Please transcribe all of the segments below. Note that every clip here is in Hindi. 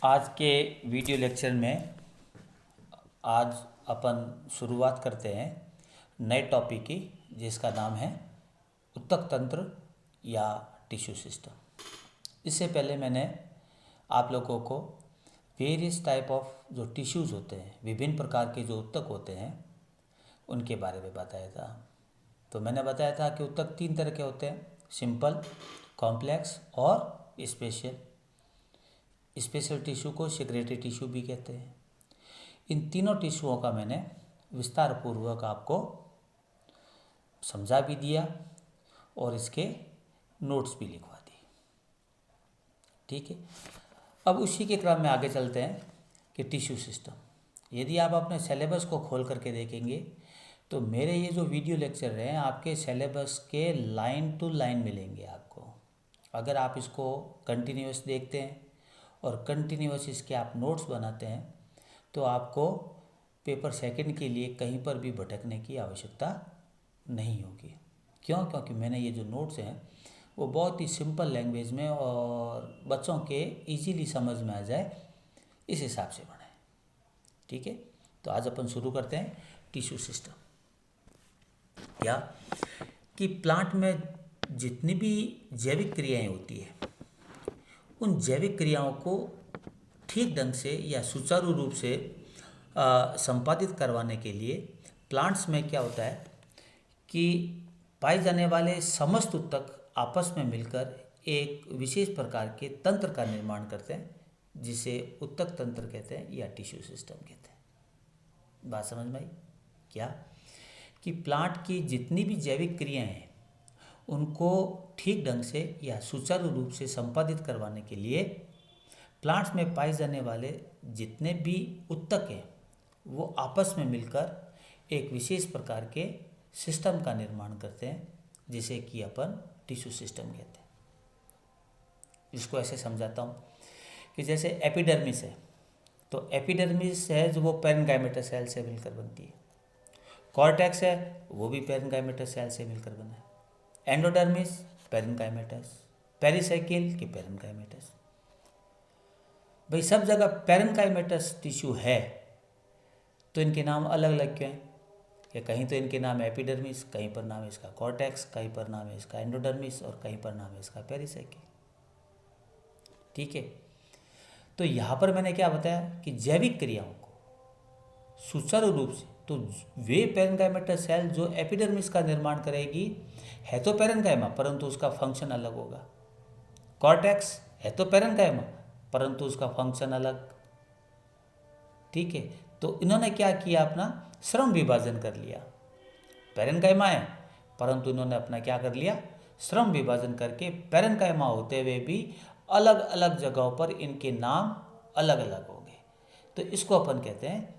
आज के वीडियो लेक्चर में आज अपन शुरुआत करते हैं नए टॉपिक की, जिसका नाम है उत्तक तंत्र या टिश्यू सिस्टम। इससे पहले मैंने आप लोगों को वेरियस टाइप ऑफ जो टिश्यूज़ होते हैं, विभिन्न प्रकार के जो उत्तक होते हैं, उनके बारे में बताया था। तो मैंने बताया था कि उत्तक 3 तरह के होते हैं: सिंपल, कॉम्प्लेक्स और स्पेशल। स्पेशल टिश्यू को सेक्रेटरी टिश्यू भी कहते हैं। इन तीनों टिश्यूओं का मैंने विस्तार पूर्वक आपको समझा भी दिया और इसके नोट्स भी लिखवा दिए। ठीक है, अब उसी के क्रम में आगे चलते हैं कि टिश्यू सिस्टम। यदि आप अपने सिलेबस को खोल करके देखेंगे तो मेरे ये जो वीडियो लेक्चर हैं आपके सिलेबस के लाइन टू लाइन मिलेंगे आपको। अगर आप इसको कंटिन्यूअस देखते हैं और कंटिन्यूअस इसके आप नोट्स बनाते हैं तो आपको पेपर सेकंड के लिए कहीं पर भी भटकने की आवश्यकता नहीं होगी। क्यों? क्योंकि मैंने ये जो नोट्स हैं वो बहुत ही सिंपल लैंग्वेज में और बच्चों के इजीली समझ में आ जाए इस हिसाब से बनाए। ठीक है, तो आज अपन शुरू करते हैं टिश्यू सिस्टम। क्या कि प्लांट में जितनी भी जैविक क्रियाएं होती है, उन जैविक क्रियाओं को ठीक ढंग से या सुचारू रूप से संपादित करवाने के लिए प्लांट्स में क्या होता है कि पाए जाने वाले समस्त उत्तक आपस में मिलकर एक विशेष प्रकार के तंत्र का निर्माण करते हैं, जिसे उत्तक तंत्र कहते हैं या टिश्यू सिस्टम कहते हैं। बात समझ में आई? क्या कि प्लांट की जितनी भी जैविक क्रियाएं हैं उनको ठीक ढंग से या सुचारू रूप से संपादित करवाने के लिए प्लांट्स में पाए जाने वाले जितने भी उत्तक हैं वो आपस में मिलकर एक विशेष प्रकार के सिस्टम का निर्माण करते हैं, जिसे कि अपन टिश्यू सिस्टम कहते हैं। इसको ऐसे समझाता हूँ कि जैसे एपिडर्मिस है, तो एपिडर्मिस है जो वो पैरेन्काइमेटस सेल से मिलकर बनती है। कॉर्टेक्स है वो भी पैरेन्काइमेटस सेल से मिलकर बना है। एंडोडर्मिस पैरेन्काइमेटस, पेरिसाइकिल के पैरेन्काइमेटस। भाई सब जगह पैरेन्काइमेटस टिश्यू है तो इनके नाम अलग अलग क्यों हैं? या कहीं तो इनके नाम है एपिडर्मिस, कहीं पर नाम है इसका कॉर्टेक्स, कहीं पर नाम है इसका एंडोडर्मिस और कहीं पर नाम है इसका पेरिसाइकिल। ठीक है, तो यहाँ पर मैंने क्या बताया कि जैविक क्रियाओं को सुचारू रूप से, तो वे पैरेन्काइमेटस सेल जो एपिडर्मिस का निर्माण करेगी है तो पैरेन्काइमा, परंतु उसका फंक्शन अलग होगा। कॉर्टेक्स है तो पैरेन्काइमा, परंतु उसका फंक्शन अलग। ठीक है, तो इन्होंने क्या किया, अपना श्रम विभाजन कर लिया। पैरेन्काइमा है परंतु इन्होंने अपना क्या कर लिया, श्रम विभाजन करके पैरेन्काइमा होते हुए भी अलग अलग जगहों पर इनके नाम अलग अलग हो गए। तो इसको अपन कहते हैं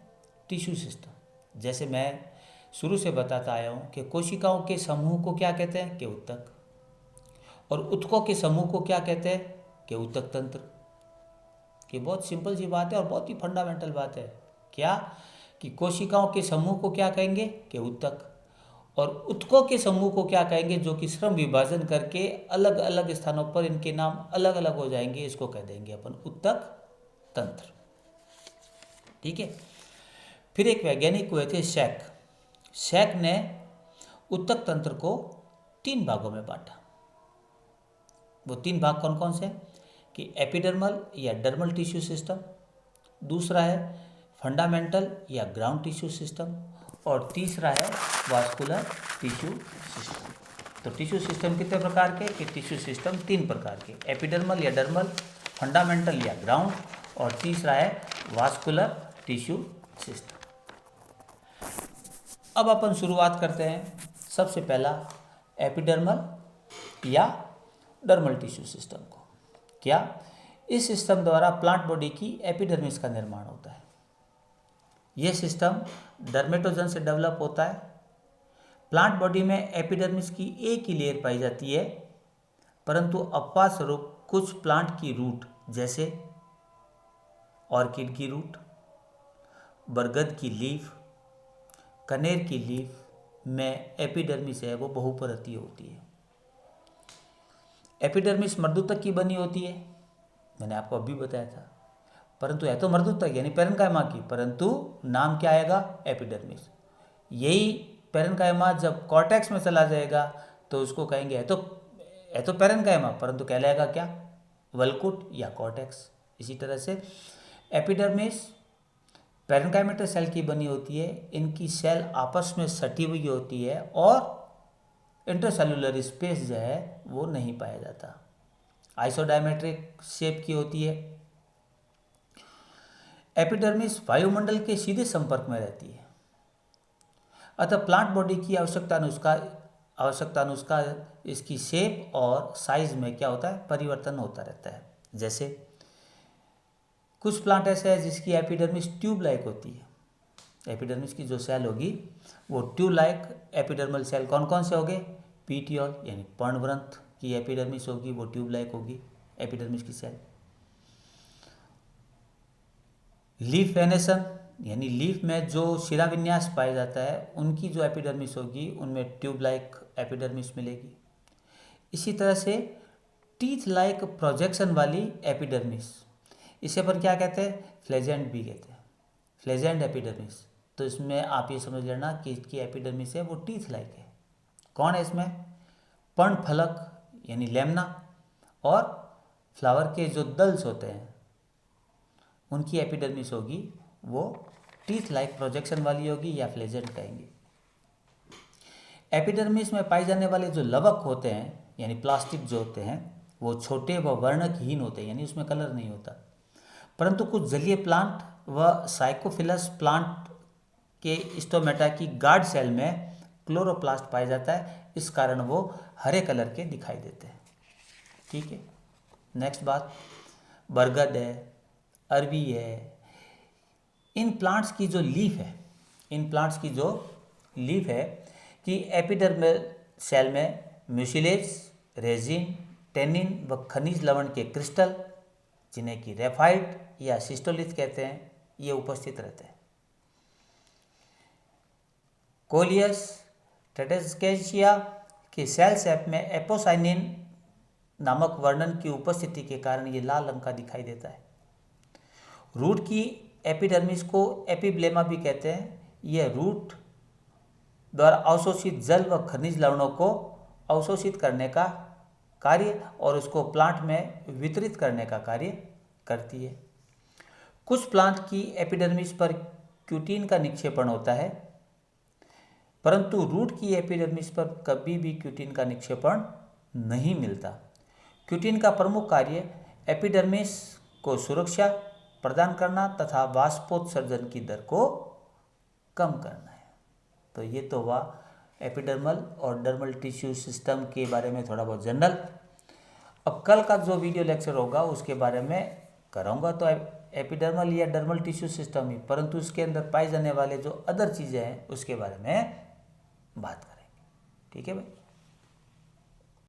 टिश्यू सिस्टम। जैसे मैं शुरू से बताता आया हूँ कि कोशिकाओं के समूह को क्या कहते हैं कि उत्तक, और उत्तकों के समूह को क्या कहते हैं कि उत्तक तंत्र। कि बहुत सिंपल सी बात है और बहुत ही फंडामेंटल बात है। क्या कि कोशिकाओं के समूह को क्या कहेंगे कि उत्तक, और उत्तकों के समूह को क्या कहेंगे जो कि श्रम विभाजन करके अलग अलग स्थानों पर इनके नाम अलग अलग हो जाएंगे, इसको कह देंगे अपन उत्तक तंत्र। ठीक है, फिर एक वैज्ञानिक हुए थे शैक। शैक ने उत्तक तंत्र को 3 भागों में बांटा। वो 3 भाग कौन कौन से हैं कि एपिडर्मल या डर्मल टिश्यू सिस्टम, दूसरा है फंडामेंटल या ग्राउंड टिश्यू सिस्टम, और तीसरा है वास्कुलर टिश्यू सिस्टम। तो टिश्यू सिस्टम कितने प्रकार के कि टिश्यू सिस्टम 3 प्रकार के, एपिडर्मल या डर्मल, फंडामेंटल या ग्राउंड, और तीसरा है वास्कुलर टिश्यू सिस्टम। अब अपन शुरुआत करते हैं सबसे पहला एपिडर्मल या डर्मल टिश्यू सिस्टम को। क्या इस सिस्टम द्वारा प्लांट बॉडी की एपिडर्मिस का निर्माण होता है। यह सिस्टम डर्मेटोजन से डेवलप होता है। प्लांट बॉडी में एपिडर्मिस की एक ही लेयर पाई जाती है, परंतु अपवाद स्वरूप कुछ प्लांट की रूट, जैसे ऑर्किड की रूट, बरगद की लीफ, कनेर की लीफ में एपिडर्मिस है वो बहुपरतीय होती है। एपिडर्मिस मर्दूतक की बनी होती है, मैंने आपको अभी बताया था, परंतु है तो मर्दूतक यानी पेरेन्काइमा की, परंतु नाम क्या आएगा, एपिडर्मिस। यही पेरेन्काइमा जब कॉर्टेक्स में चला जाएगा तो उसको कहेंगे है तो पेरेन्काइमा, परंतु कहलाएगा क्या, वल्कुट या कॉर्टेक्स। इसी तरह से एपिडर्मिस पेरेन्काइमेटर सेल की बनी होती है। इनकी सेल आपस में सटी हुई होती है और इंटरसेलुलर स्पेस जो है वो नहीं पाया जाता। आइसोडायमेट्रिक शेप की होती है। एपिडर्मिस वायुमंडल के सीधे संपर्क में रहती है, अतः प्लांट बॉडी की आवश्यकता अनुसार इसकी शेप और साइज में क्या होता है, परिवर्तन होता रहता है। जैसे कुछ प्लांट ऐसे है जिसकी एपिडर्मिस ट्यूब लाइक होती है। एपिडर्मिस की जो सेल होगी वो ट्यूब लाइक एपिडर्मल सेल कौन कौन से होंगे, पीटियोल यानी पर्णवृंत की एपिडर्मिस होगी, वो ट्यूब लाइक होगी एपिडर्मिस की सेल। लीफ वेनेसन यानी लीफ में जो शिरा विन्यास पाया जाता है उनकी जो एपिडर्मिस होगी उनमें ट्यूब लाइक एपिडर्मिस मिलेगी। इसी तरह से टीथ लाइक प्रोजेक्शन वाली एपिडर्मिस, इसे अपन क्या कहते हैं, फ्लेजेंट भी कहते हैं, फ्लेजेंट एपिडर्मिस। तो इसमें आप ये समझ लेना कि इसकी एपिडर्मिस है वो टीथ लाइक है। कौन है इसमें, पर्णफलक यानी लेमना और फ्लावर के जो दल्स होते हैं उनकी एपिडर्मिस होगी वो टीथ लाइक प्रोजेक्शन वाली होगी या फ्लेजेंट कहेंगे। एपिडर्मिस में पाए जाने वाले जो लवक होते हैं यानी प्लास्टिक जो होते हैं वो छोटे व वर्णकहीन होते हैं, यानी उसमें कलर नहीं होता। परंतु कुछ जलीय प्लांट व साइकोफिलस प्लांट के स्टोमेटा की गार्ड सेल में क्लोरोप्लास्ट पाया जाता है, इस कारण वो हरे कलर के दिखाई देते हैं। ठीक है, नेक्स्ट बात, बरगद है, अरबी है, इन प्लांट्स की जो लीफ है कि एपिडर्मल सेल में म्यूसिलेज, रेजिन, टेनिन व खनिज लवण के क्रिस्टल, जिन्हें कि रेफाइट या सिस्टोलिथ कहते हैं, ये उपस्थित रहते हैं। कोलियस टेटेस्केशिया के सेल शेप में एपोसाइनिन नामक वर्णन की उपस्थिति के कारण ये लाल रंग का दिखाई देता है। रूट की एपिडर्मिस को एपिब्लेमा भी कहते हैं। यह रूट द्वारा अवशोषित जल व खनिज लवणों को अवशोषित करने का कार्य और उसको प्लांट में वितरित करने का कार्य करती है। कुछ प्लांट की एपिडर्मिस पर क्यूटीन का निक्षेपण होता है, परंतु रूट की एपिडर्मिस पर कभी भी क्यूटीन का निक्षेपण नहीं मिलता। क्यूटीन का प्रमुख कार्य एपिडर्मिस को सुरक्षा प्रदान करना तथा वाष्पोत्सर्जन की दर को कम करना है। तो ये तो हुआ एपिडर्मल और डर्मल टिश्यू सिस्टम के बारे में थोड़ा बहुत जनरल। अब कल का जो वीडियो लेक्चर होगा उसके बारे में कराऊंगा तो एपिडर्मल या डर्मल टिश्यू सिस्टम ही, परंतु उसके अंदर पाए जाने वाले जो अदर चीज़ें हैं उसके बारे में बात करेंगे। ठीक है भाई।